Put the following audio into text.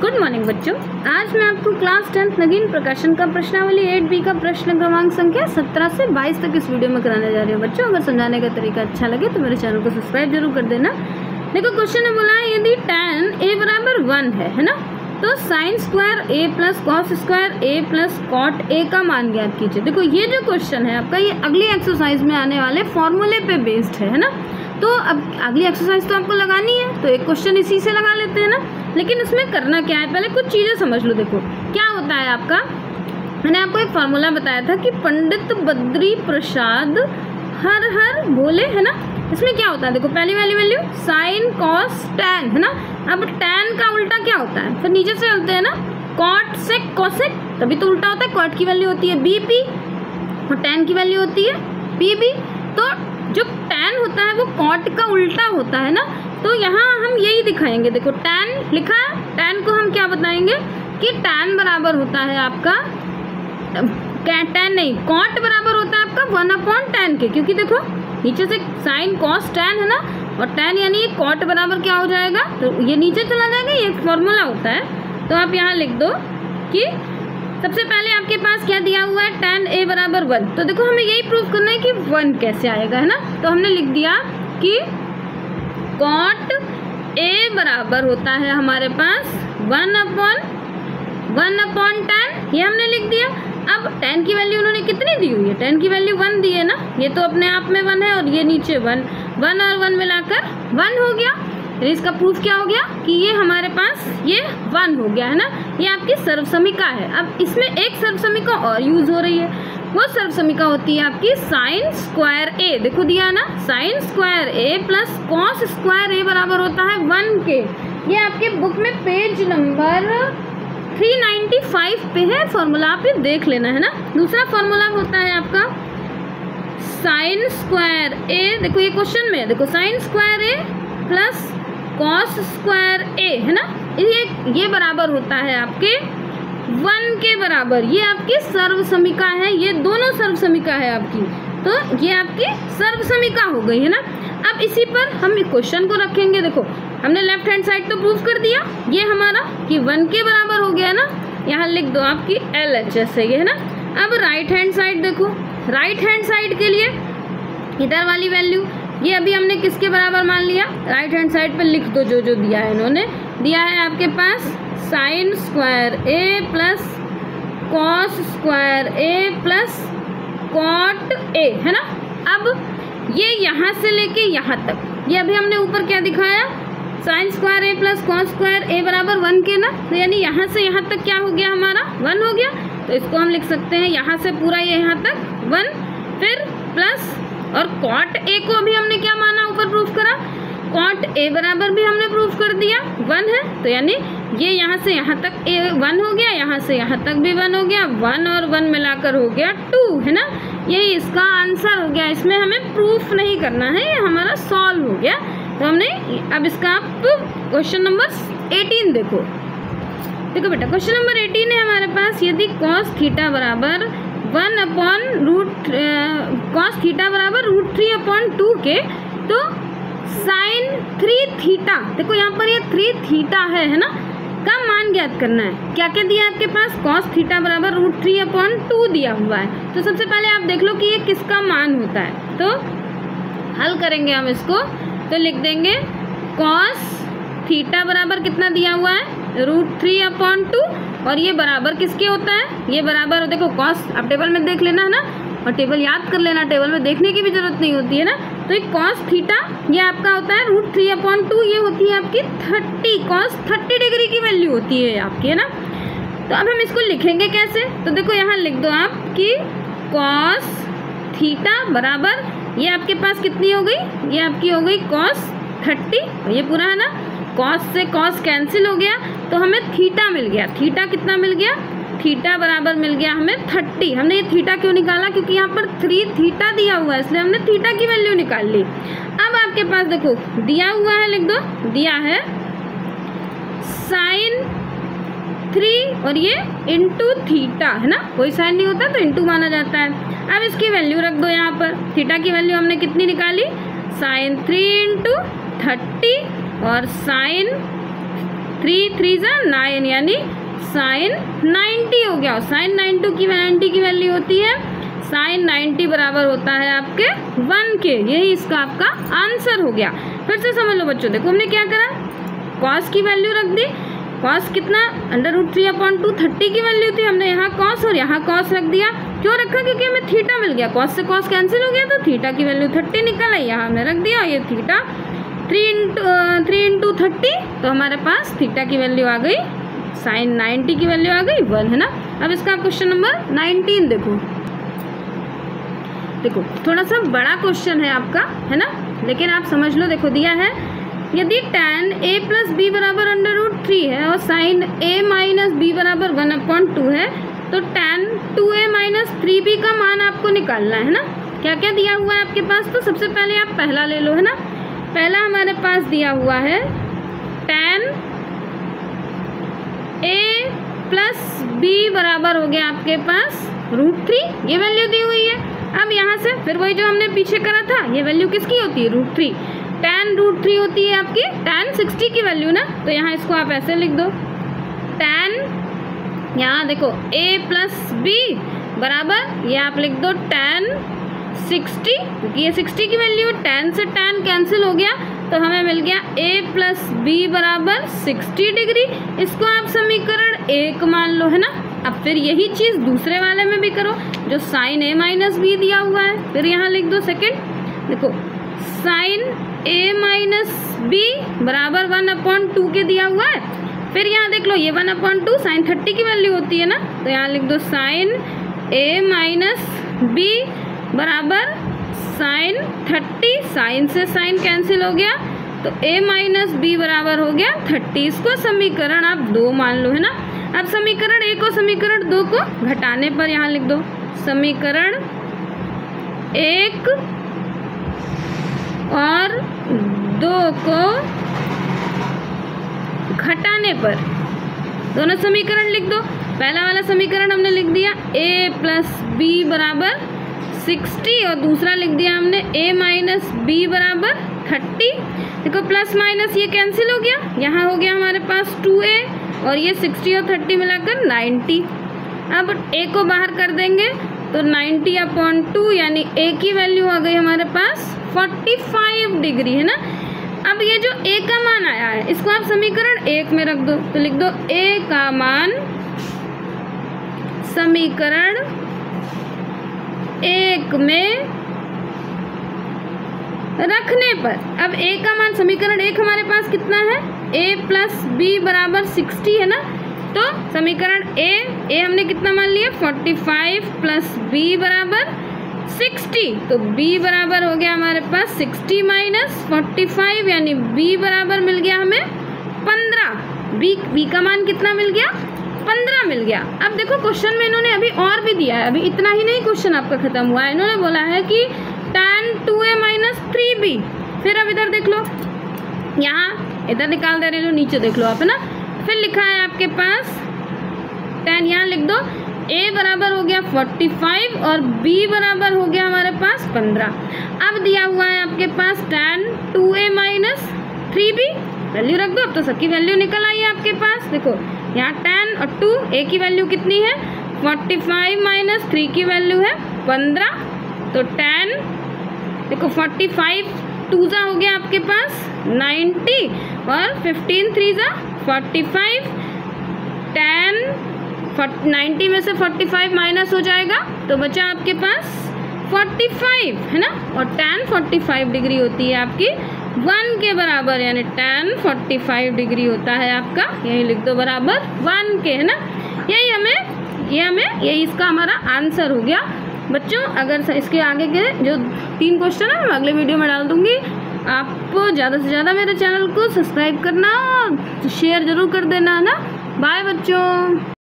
Good morning बच्चों, आज मैं आपको क्लास 10th नगीन प्रकाशन का प्रश्नावली 8B का प्रश्न क्रमांक संख्या 17 से 22 तक इस वीडियो में कराने जा रही हूँ। बच्चों, अगर समझाने का तरीका अच्छा लगे तो मेरे चैनल को सब्सक्राइब जरूर कर देना। देखो, क्वेश्चन ने बोला है यदि tan a बराबर 1 है ना, तो sine square a plus cos square a plus cot a का मान ज्ञात कीजिए। देखो, ये जो क्वेश्चन है आपका, ये अगली एक्सरसाइज में आने वाले फॉर्मूले पे बेस्ड है ना। तो अब अगली एक्सरसाइज तो आपको लगानी है, तो एक क्वेश्चन इसी से लगा लेते हैं ना। लेकिन इसमें करना क्या है, पहले कुछ चीज़ें समझ लो। देखो क्या होता है आपका, मैंने आपको एक फार्मूला बताया था कि पंडित बद्री प्रसाद हर हर भोले, है ना। इसमें क्या होता है, देखो पहली वाली वैल्यू साइन कॉस टैन, है ना। अब टैन का उल्टा क्या होता है, फिर नीचे से चलते हैं ना, कॉट सेक कॉसेक, तभी तो उल्टा होता है। कॉट की वैल्यू होती है बीपी और टैन की वैल्यू होती है पीबी। तो जो टैन होता है वो कॉट का उल्टा होता है ना। तो यहाँ हम यही दिखाएंगे। देखो टैन लिखा है, टैन को हम क्या बताएंगे कि टैन बराबर होता है आपका, टैन नहीं, कॉट बराबर होता है आपका 1/tan के, क्योंकि देखो नीचे से साइन कॉस टैन है ना, और टैन यानी कॉट बराबर क्या हो जाएगा, तो ये नीचे चला जाएगा। ये एक फॉर्मूला होता है। तो आप यहाँ लिख दो कि सबसे पहले आपके पास क्या दिया हुआ है, tan a बराबर 1। तो देखो हमें यही प्रूव करना है कि 1 कैसे आएगा, है ना। तो हमने लिख दिया कि cot a बराबर होता है हमारे पास 1/tan, ये हमने लिख दिया। अब tan की वैल्यू उन्होंने कितनी दी हुई है, tan की वैल्यू 1 दी है ना, ये तो अपने आप में 1 है, और ये नीचे 1 और 1 मिलाकर 1 हो गया। इसका प्रूफ क्या हो गया कि ये हमारे पास ये 1 हो गया, है ना। ये आपकी सर्वसमीका है। अब इसमें एक सर्वसमीका और यूज हो रही है, वो सर्वसमीका होती है आपकी साइन स्क्वायर ए। देखो दिया है ना, sign square A plus cos square ए बराबर होता है 1 के। ये आपके बुक में पेज नंबर 395 पे है फॉर्मूला, आप ये देख लेना, है ना। दूसरा फॉर्मूला होता है आपका साइन स्क्वायर ए। देखो ये क्वेश्चन में देखो, sign square A plus cos square ए, है ना, ये बराबर होता है आपके 1 के बराबर। ये आपकी सर्वसमीका है, ये दोनों सर्वसमीका है आपकी। तो ये आपकी सर्वसमीका हो गई, है ना। अब इसी पर हम क्वेश्चन को रखेंगे। देखो हमने लेफ्ट हैंड साइड तो प्रूफ कर दिया, ये हमारा कि 1 के बराबर हो गया ना। यहाँ लिख दो आपकी LHS है ये, है ना। अब राइट हैंड साइड देखो, राइट हैंड साइड के लिए इधर वाली वैल्यू ये अभी हमने किसके बराबर मान लिया, राइट हैंड साइड पे लिख दो जो दिया है। इन्होंने दिया है आपके पास sine square A plus cos square A plus cot A, है ना। अब ये यहाँ से लेके यहाँ तक, ये अभी हमने ऊपर क्या दिखाया, sign square A plus cos square ए बराबर 1 के ना। तो यानी यहाँ से यहाँ तक क्या हो गया हमारा, 1 हो गया। तो इसको हम लिख सकते हैं यहाँ से पूरा ये यहाँ तक 1, फिर प्लस, और कॉट ए को अभी हमने क्या माना, ऊपर प्रूफ करा, कॉट ए बराबर भी हमने प्रूफ कर दिया 1 है। तो यानी ये यहाँ से यहाँ तक 1 हो गया, यहाँ से यहाँ तक भी 1 हो गया, 1 और 1 मिलाकर हो गया 2, है ना। यही इसका आंसर हो गया। इसमें हमें प्रूफ नहीं करना है, ये हमारा सॉल्व हो गया। तो हमने अब इसका आप क्वेश्चन नंबर 18 देखो बेटा, क्वेश्चन नंबर 18 है हमारे पास, यदि कॉस थीटा बराबर 1/√, कॉस थीटा बराबर √3/2 के, तो साइन 3 थीटा, देखो यहाँ पर ये 3 थीटा है ना, का मान ज्ञात करना है। क्या क्या दिया आपके पास, कॉस थीटा बराबर √3/2 दिया हुआ है। तो सबसे पहले आप देख लो कि ये किसका मान होता है। तो हल करेंगे हम इसको, तो लिख देंगे कॉस थीटा बराबर कितना दिया हुआ है, √3/2, और ये बराबर किसके होता है, ये बराबर, देखो कॉस आप टेबल में देख लेना, है ना, और टेबल याद कर लेना, टेबल में देखने की भी जरूरत नहीं होती है ना। तो ये कॉस थीटा ये आपका होता है √3/2, ये होती है आपकी 30, कॉस 30 डिग्री की वैल्यू होती है आपकी, है ना। तो अब हम इसको लिखेंगे कैसे, तो देखो यहाँ लिख दो आप कि कॉस थीटा बराबर, ये आपके पास कितनी हो गई, ये आपकी हो गई कॉस 30, और ये पूरा है ना, कॉस से कॉस कैंसिल हो गया, तो हमें थीटा मिल गया। थीटा कितना मिल गया, थीटा बराबर मिल गया हमें 30। हमने ये थीटा क्यों निकाला, क्योंकि यहाँ पर 3 थीटा दिया हुआ है, इसलिए हमने थीटा की वैल्यू निकाल ली। अब आपके पास देखो दिया हुआ है, लिख दो, दिया है साइन 3 और ये इंटू थीटा, है ना, कोई साइन नहीं होता तो इंटू माना जाता है। अब इसकी वैल्यू रख दो यहाँ पर, थीटा की वैल्यू हमने कितनी निकाली, साइन 3 × 30 और साइन 3 3 9 यानी साइन 90 हो गया। साइन 90 की वैल्यू होती है साइन 90 बराबर होता है आपके 1 के। यही इसका आपका आंसर हो गया। फिर से समझ लो बच्चों, देखो हमने क्या करा, कॉस की वैल्यू रख दी। कॉस कितना √3/2 30 की वैल्यू थी, हमने यहाँ कॉस और यहाँ कॉस रख दिया। क्यों रखा? क्योंकि हमें थीटा मिल गया। कॉस से कॉस कैंसिल हो गया तो थीटा की वैल्यू 30 निकल आई, यहाँ हमने रख दिया। ये थीटा 3 × 30 तो हमारे पास थीटा की वैल्यू आ गई, साइन 90 की वैल्यू आ गई 1, है ना। अब इसका क्वेश्चन नंबर 19 देखो थोड़ा सा बड़ा क्वेश्चन है आपका, है ना, लेकिन आप समझ लो। देखो दिया है यदि tan a + b बराबर √3 है और sin a - b बराबर 1/2 है तो tan 2a - 3b का मान आपको निकालना है ना। क्या क्या दिया हुआ है आपके पास? तो सबसे पहले आप पहला ले लो, है ना। पहला हमारे पास दिया हुआ है tan a + b बराबर हो गया आपके पास √3, ये वैल्यू दी हुई है। अब यहाँ से फिर वही जो हमने पीछे करा था, ये वैल्यू किसकी होती है? √3। tan √3 होती है आपकी tan 60 की वैल्यू ना, तो यहाँ इसको आप ऐसे लिख दो, tan यहाँ देखो a + b बराबर ये आप लिख दो tan 60, क्योंकि ये 60 की वैल्यू, tan से tan कैंसिल हो गया तो हमें मिल गया a + b बराबर 60 डिग्री। इसको आप समीकरण 1 मान लो, है ना। अब फिर यही चीज़ दूसरे वाले में भी करो, जो साइन a - b दिया हुआ है, फिर यहाँ लिख दो सेकेंड। देखो साइन a - b बराबर 1/2 के दिया हुआ है। फिर यहाँ देख लो ये 1/2 साइन 30 की वैल्यू होती है ना, तो यहाँ लिख दो साइन a - b बराबर साइन 30, साइन से साइन कैंसिल हो गया तो a - b बराबर हो गया 30। इसको समीकरण आप 2 मान लो, है ना। अब समीकरण 1 और समीकरण 2 को घटाने पर यहाँ लिख दो समीकरण 1 और 2 को घटाने पर दोनों समीकरण लिख दो। पहला वाला समीकरण हमने लिख दिया a + b बराबर 60 और दूसरा लिख दिया हमने a - b बराबर 30। देखो प्लस माइनस ये कैंसिल हो गया, यहाँ हो गया हमारे पास 2a और ये 60 और 30 मिलाकर 90। अब a को बाहर कर देंगे तो 90/2 यानी a की वैल्यू आ गई हमारे पास 45 डिग्री, है ना। अब ये जो a का मान आया है इसको आप समीकरण 1 में रख दो, तो लिख दो a का मान समीकरण 1 में रखने पर, अब a का मान समीकरण 1 हमारे पास कितना है, a + b बराबर 60, है ना। तो समीकरण a हमने कितना मान लिया 45 + b बराबर 60, तो b बराबर हो गया हमारे पास 60 - 45 यानी b बराबर मिल गया हमें 15। b का मान कितना मिल गया 15 मिल गया। अब देखो क्वेश्चन में इन्होंने अभी और भी दिया है, अभी इतना ही नहीं क्वेश्चन आपका खत्म हुआ है। इन्होंने बोला है कि tan 2a - 3b। फिर अब इधर देख लो, यहाँ इधर निकाल दे रहे लो, नीचे देख लो आप, है ना। फिर लिखा है आपके पास tan, यहाँ लिख दो a बराबर हो गया 45 और b बराबर हो गया हमारे पास 15। अब दिया हुआ है आपके पास tan 2a - 3b, वैल्यू रख दो। अब तो सबकी वैल्यू निकल आई है आपके पास। देखो यहाँ tan और 2, a की वैल्यू कितनी है 45 - 3 की वैल्यू है 15, तो tan देखो 45 2 हो गया आपके पास 90 और 15 3 45। tan 90 में से 45 माइनस हो जाएगा तो बचा आपके पास 45, है ना। और tan 45 डिग्री होती है आपकी 1 के बराबर, यानी tan 45 डिग्री होता है आपका, यही लिख दो बराबर 1 के, है ना। यही इसका हमारा आंसर हो गया बच्चों। अगर इसके आगे के जो 3 क्वेश्चन है मैं अगले वीडियो में डाल दूंगी। आपको ज़्यादा से ज़्यादा मेरे चैनल को सब्सक्राइब करना और शेयर ज़रूर कर देना, है ना। बाय बच्चों।